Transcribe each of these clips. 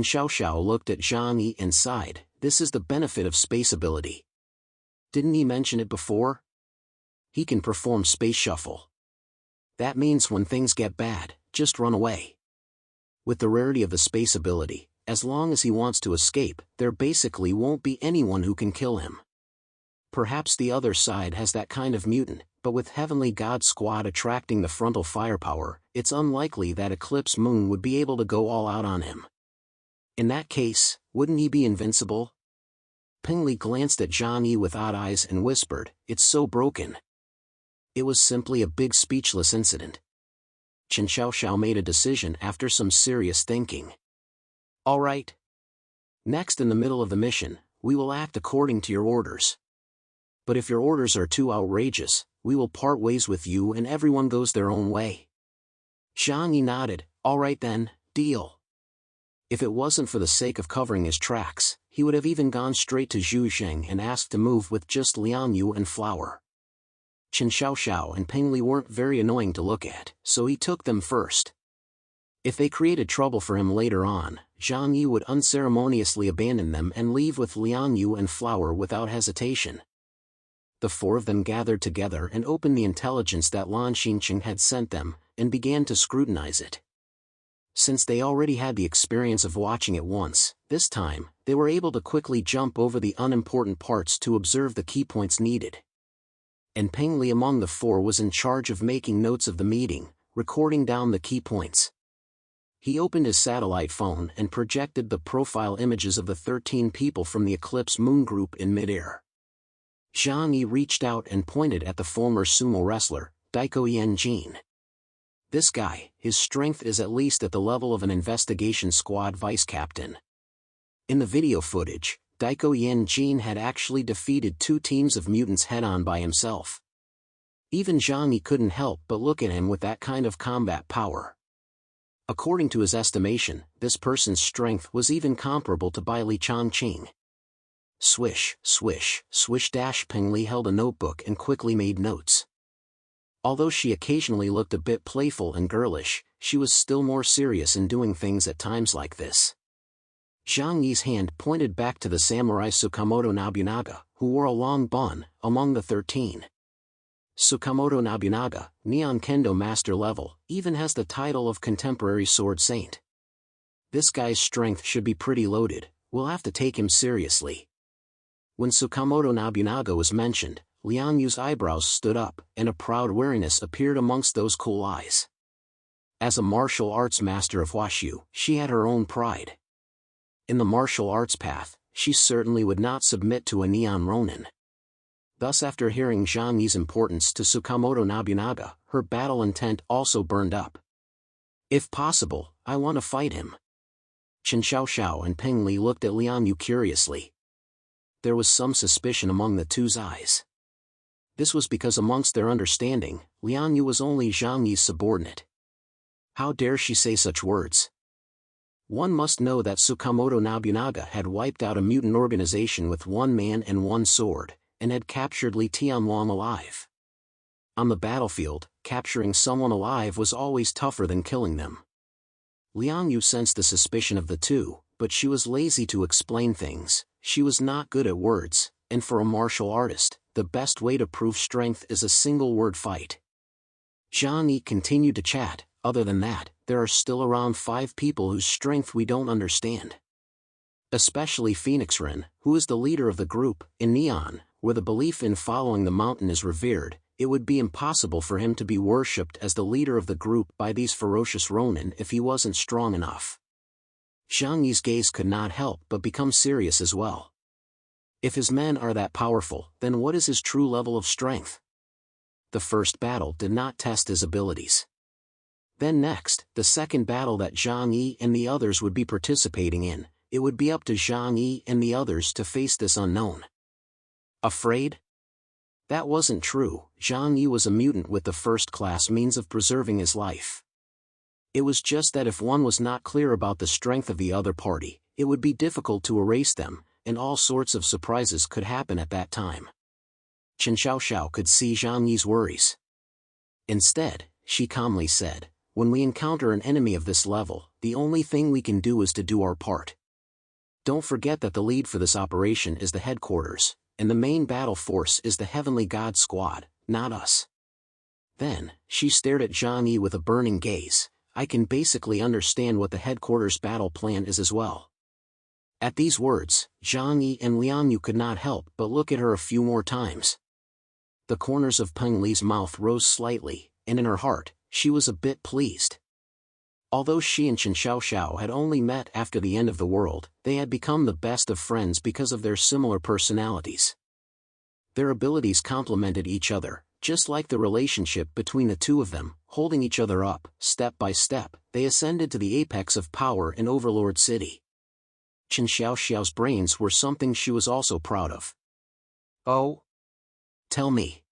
Chen Xiaoxiao looked at Zhang Yi and sighed. This is the benefit of space ability. Didn't he mention it before? He can perform space shuffle. That means when things get bad, just run away. With the rarity of the space ability, as long as he wants to escape, there basically won't be anyone who can kill him. Perhaps the other side has that kind of mutant, but with Heavenly God Squad attracting the frontal firepower, it's unlikely that Eclipse Moon would be able to go all out on him. In that case, wouldn't he be invincible? Peng Li glanced at Zhang Yi with odd eyes and whispered, "It's so broken." It was simply a big speechless incident. Chen Xiaoxiao made a decision after some serious thinking. All right. Next, in the middle of the mission, we will act according to your orders. But if your orders are too outrageous, we will part ways with you and everyone goes their own way. Zhang Yi nodded. All right then, deal. If it wasn't for the sake of covering his tracks, he would have even gone straight to Zhu Zheng and asked to move with just Liang Yu and Flower. Chen Xiaoxiao and Peng Li weren't very annoying to look at, so he took them first. If they created trouble for him later on, Zhang Yi would unceremoniously abandon them and leave with Liang Yu and Flower without hesitation. The four of them gathered together and opened the intelligence that Lan Xincheng had sent them, and began to scrutinize it. Since they already had the experience of watching it once, this time, they were able to quickly jump over the unimportant parts to observe the key points needed. And Peng Li among the four was in charge of making notes of the meeting, recording down the key points. He opened his satellite phone and projected the profile images of the 13 people from the Eclipse Moon group in midair. Zhang Yi reached out and pointed at the former sumo wrestler, Daiko Yanjin. This guy, his strength is at least at the level of an investigation squad vice captain. In the video footage, Daiko Yanjin had actually defeated 2 teams of mutants head-on by himself. Even Zhang Yi couldn't help but look at him with that kind of combat power. According to his estimation, this person's strength was even comparable to Bai Li Changqing. Swish, swish, swish. Peng Li held a notebook and quickly made notes. Although she occasionally looked a bit playful and girlish, she was still more serious in doing things at times like this. Zhang Yi's hand pointed back to the samurai Tsukamoto Nobunaga, who wore a long bun, among the 13. Tsukamoto Nobunaga, Neon Kendo Master level, even has the title of Contemporary Sword Saint. This guy's strength should be pretty loaded, we'll have to take him seriously. When Tsukamoto Nobunaga was mentioned, Liang Yu's eyebrows stood up, and a proud wariness appeared amongst those cool eyes. As a martial arts master of Huashu, she had her own pride. In the martial arts path, she certainly would not submit to a Neon Ronin. Thus, after hearing Zhang Yi's importance to Tsukamoto Nobunaga, her battle intent also burned up. If possible, I want to fight him. Chen Xiaoxiao and Peng Li looked at Liang Yu curiously. There was some suspicion among the two's eyes. This was because amongst their understanding, Liang Yu was only Zhang Yi's subordinate. How dare she say such words? One must know that Tsukamoto Nobunaga had wiped out a mutant organization with 1 man and 1 sword, and had captured Li Tianhuang alive. On the battlefield, capturing someone alive was always tougher than killing them. Liang Yu sensed the suspicion of the two, but she was lazy to explain things, she was not good at words, and for a martial artist, the best way to prove strength is a single-word fight. Zhang Yi continued to chat. Other than that, there are still around 5 people whose strength we don't understand. Especially Phoenix Ren, who is the leader of the group. In Neon, where the belief in following the mountain is revered, it would be impossible for him to be worshipped as the leader of the group by these ferocious Ronin if he wasn't strong enough. Zhang Yi's gaze could not help but become serious as well. If his men are that powerful, then what is his true level of strength? The first battle did not test his abilities. Then next, the second battle that Zhang Yi and the others would be participating in, it would be up to Zhang Yi and the others to face this unknown. Afraid? That wasn't true. Zhang Yi was a mutant with the first-class means of preserving his life. It was just that if one was not clear about the strength of the other party, it would be difficult to erase them, and all sorts of surprises could happen at that time. Chen Xiaoxiao could see Zhang Yi's worries. Instead, she calmly said, when we encounter an enemy of this level, the only thing we can do is to do our part. Don't forget that the lead for this operation is the headquarters, and the main battle force is the Heavenly God Squad, not us. Then, she stared at Zhang Yi with a burning gaze. I can basically understand what the headquarters battle plan is as well. At these words, Zhang Yi and Liang Yu could not help but look at her a few more times. The corners of Peng Li's mouth rose slightly, and in her heart, she was a bit pleased. Although she and Chen Xiaoxiao had only met after the end of the world, they had become the best of friends because of their similar personalities. Their abilities complemented each other, just like the relationship between the two of them, holding each other up. Step by step, they ascended to the apex of power in Overlord City. Chen Xiaoxiao's brains were something she was also proud of. Oh? Tell me.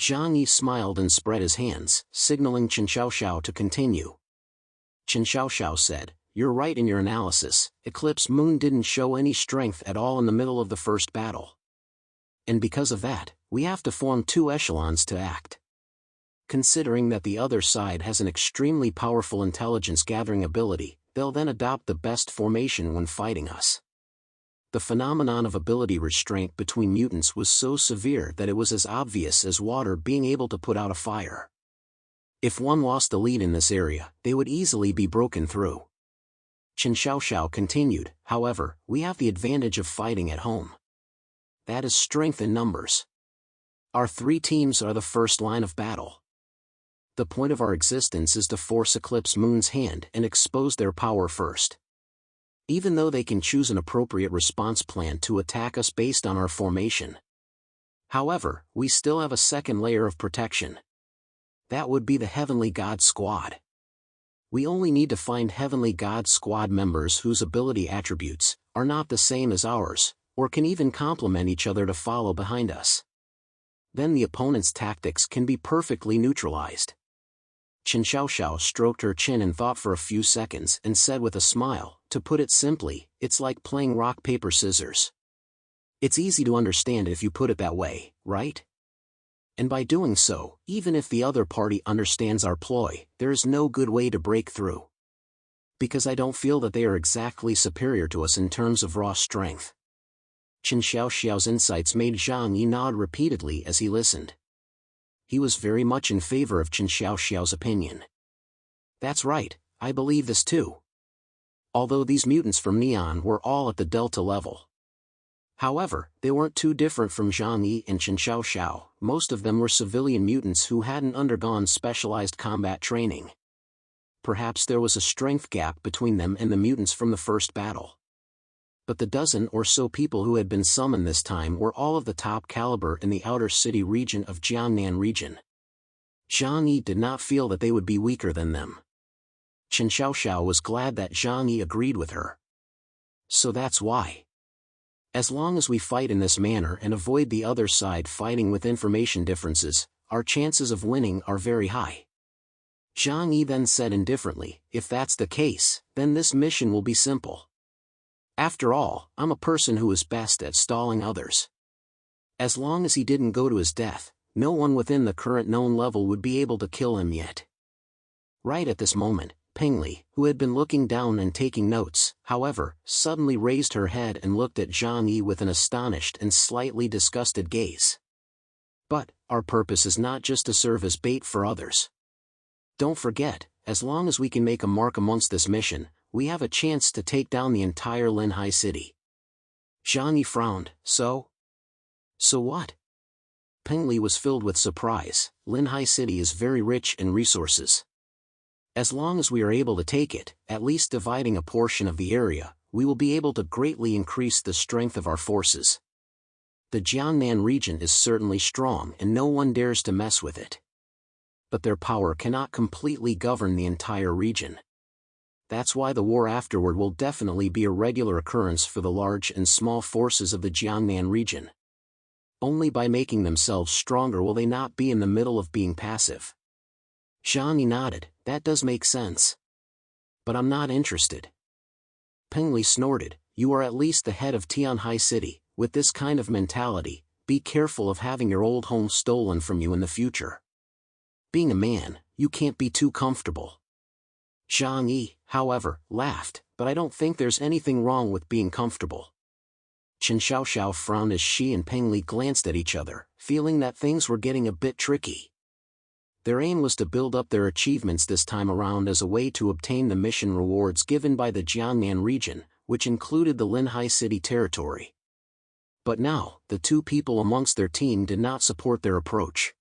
Zhang Yi smiled and spread his hands, signaling Chen Xiaoxiao to continue. Chen Xiaoxiao said, "You're right in your analysis. Eclipse Moon didn't show any strength at all in the middle of the first battle. And because of that, we have to form two echelons to act. Considering that the other side has an extremely powerful intelligence-gathering ability, they'll then adopt the best formation when fighting us." The phenomenon of ability restraint between mutants was so severe that it was as obvious as water being able to put out a fire. If one lost the lead in this area, they would easily be broken through. Chen Xiaoxiao continued, "However, we have the advantage of fighting at home. That is strength in numbers. Our three teams are the first line of battle. The point of our existence is to force Eclipse Moon's hand and expose their power first. Even though they can choose an appropriate response plan to attack us based on our formation. However, we still have a second layer of protection. That would be the Heavenly God Squad. We only need to find Heavenly God Squad members whose ability attributes are not the same as ours, or can even complement each other to follow behind us. Then the opponent's tactics can be perfectly neutralized." Chen Xiaoxiao stroked her chin and thought for a few seconds and said with a smile, "To put it simply, it's like playing rock paper scissors. It's easy to understand if you put it that way, right? And by doing so, even if the other party understands our ploy, there is no good way to break through. Because I don't feel that they are exactly superior to us in terms of raw strength." Chen Xiaoxiao's insights made Zhang Yi nod repeatedly as he listened. He was very much in favor of Chen Xiaoxiao's opinion. "That's right, I believe this too. Although these mutants from Neon were all at the Delta level. However, they weren't too different from Zhang Yi and Chen Xiaoxiao. Most of them were civilian mutants who hadn't undergone specialized combat training. Perhaps there was a strength gap between them and the mutants from the first battle. But the dozen or so people who had been summoned this time were all of the top caliber in the outer city region of Jiangnan region. Zhang Yi did not feel that they would be weaker than them. Chen Xiaoxiao was glad that Zhang Yi agreed with her. "So that's why. As long as we fight in this manner and avoid the other side fighting with information differences, our chances of winning are very high." Zhang Yi then said indifferently, "If that's the case, then this mission will be simple. After all, I'm a person who is best at stalling others. As long as he didn't go to his death, no one within the current known level would be able to kill him yet." Right at this moment, Peng Li, who had been looking down and taking notes, however, suddenly raised her head and looked at Zhang Yi with an astonished and slightly disgusted gaze. "But, our purpose is not just to serve as bait for others. Don't forget, as long as we can make a mark amongst this mission, we have a chance to take down the entire Linhai city." Zhang Yi frowned. So what? Peng Li was filled with surprise. Linhai city is very rich in resources. As long as we are able to take it, at least dividing a portion of the area, we will be able to greatly increase the strength of our forces. The Jiangnan region is certainly strong and no one dares to mess with it. But their power cannot completely govern the entire region. That's why the war afterward will definitely be a regular occurrence for the large and small forces of the Jiangnan region. Only by making themselves stronger will they not be in the middle of being passive. Zhang Yi nodded. "That does make sense. But I'm not interested." Peng Li snorted. "You are at least the head of Tianhai City. With this kind of mentality, be careful of having your old home stolen from you in the future. Being a man, You can't be too comfortable. Zhang Yi, however, laughed, but I don't think there's anything wrong with being comfortable. Chen Xiaoxiao frowned as she and Peng Li glanced at each other, feeling that things were getting a bit tricky. Their aim was to build up their achievements this time around as a way to obtain the mission rewards given by the Jiangnan region, which included the Linhai City territory. But now, the two people amongst their team did not support their approach.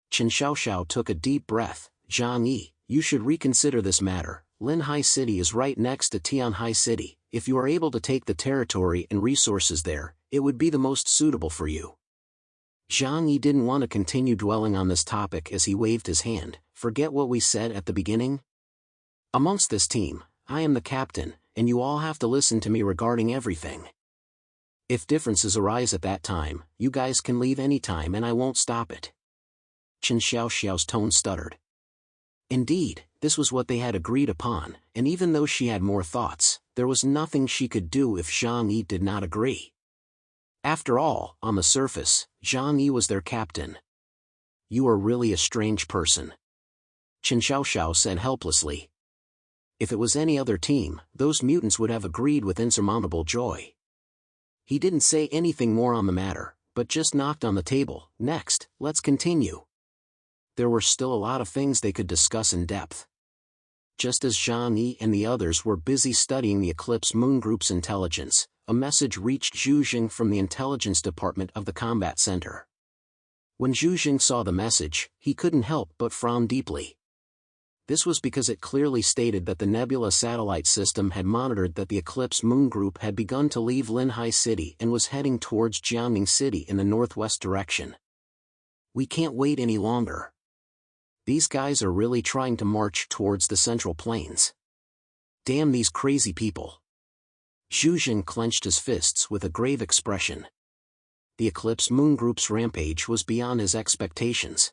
Chen Xiaoxiao took a deep breath. Zhang Yi, you should reconsider this matter. Linhai City is right next to Tianhai City. If you are able to take the territory and resources there, it would be the most suitable for you. Zhang Yi didn't want to continue dwelling on this topic as he waved his hand. Forget what we said at the beginning? Amongst this team, I am the captain, and you all have to listen to me regarding everything. If differences arise at that time, you guys can leave any time and I won't stop it. Chen Xiaoxiao's tone stuttered. Indeed, this was what they had agreed upon, and even though she had more thoughts, there was nothing she could do if Zhang Yi did not agree. After all, on the surface, Zhang Yi was their captain. You are really a strange person. Chen Xiaoxiao said helplessly. If it was any other team, those mutants would have agreed with insurmountable joy. He didn't say anything more on the matter, but just knocked on the table. Next, let's continue. There were still a lot of things they could discuss in depth. Just as Zhang Yi and the others were busy studying the Eclipse Moon Group's intelligence, a message reached Zhu Jing from the intelligence department of the combat center. When Zhu Jing saw the message, he couldn't help but frown deeply. This was because it clearly stated that the Nebula satellite system had monitored that the Eclipse Moon Group had begun to leave Linhai City and was heading towards Jiangning City in the northwest direction. We can't wait any longer. These guys are really trying to march towards the Central Plains. Damn these crazy people. Zhu Jing clenched his fists with a grave expression. The Eclipse Moon Group's rampage was beyond his expectations.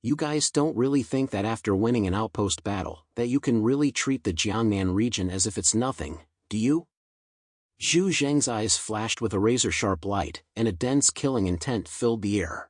You guys don't really think that after winning an outpost battle, that you can really treat the Jiangnan region as if it's nothing, do you? Zhu Zheng's eyes flashed with a razor-sharp light, and a dense killing intent filled the air.